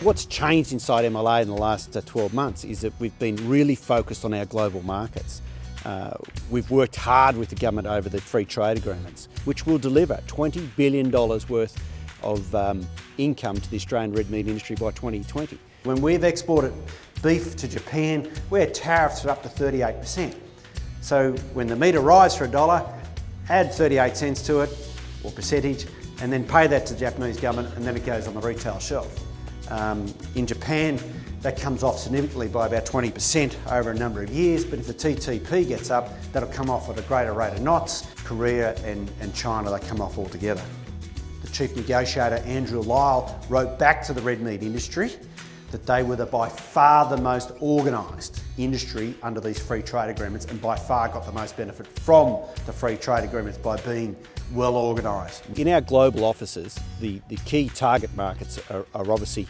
What's changed inside MLA in the last 12 months is that we've been really focused on our global markets. We've worked hard with the government over the free trade agreements, which will deliver $20 billion worth of income to the Australian red meat industry by 2020. When we've exported beef to Japan, where tariffs are up to 38%. So when the meat arrives for $1, add 38 cents to it, or percentage, and then pay that to the Japanese government, and then it goes on the retail shelf. In Japan, that comes off significantly by about 20% over a number of years, but if the TTP gets up, that'll come off at a greater rate of knots. Korea and China, they come off altogether. The Chief Negotiator, Andrew Lyle, wrote back to the red meat industry that they were by far the most organised industry under these free trade agreements, and by far got the most benefit from the free trade agreements by being well organised. In our global offices, the key target markets are obviously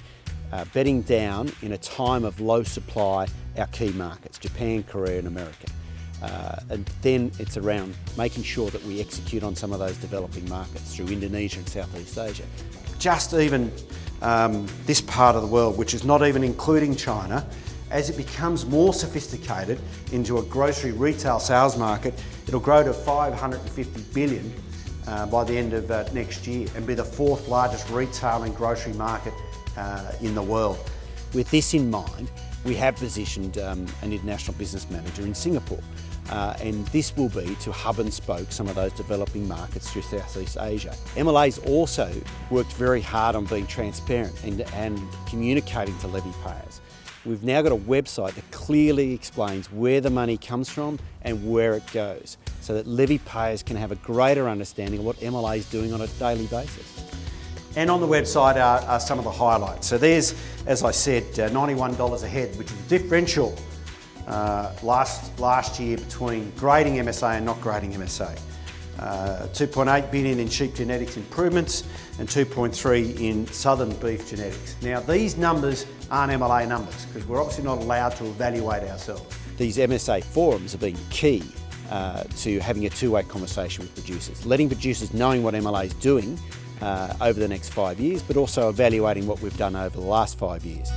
bedding down in a time of low supply our key markets, Japan, Korea and America. And then it's around making sure that we execute on some of those developing markets through Indonesia and Southeast Asia. Just even this part of the world, which is not even including China, as it becomes more sophisticated into a grocery retail sales market, it'll grow to 550 billion by the end of next year and be the fourth largest retail and grocery market in the world. With this in mind, we have positioned an international business manager in Singapore, and this will be to hub and spoke some of those developing markets through Southeast Asia. MLA's also worked very hard on being transparent and communicating to levy payers. We've now got a website that clearly explains where the money comes from and where it goes, so that levy payers can have a greater understanding of what MLA is doing on a daily basis. And on the website are some of the highlights. So there's, as I said, $91 a head, which is differential last year between grading MSA and not grading MSA. 2.8 billion in sheep genetics improvements and 2.3 in southern beef genetics. Now these numbers aren't MLA numbers because we're obviously not allowed to evaluate ourselves. These MSA forums have been key to having a two-way conversation with producers, letting producers knowing what MLA is doing over the next 5 years, but also evaluating what we've done over the last 5 years.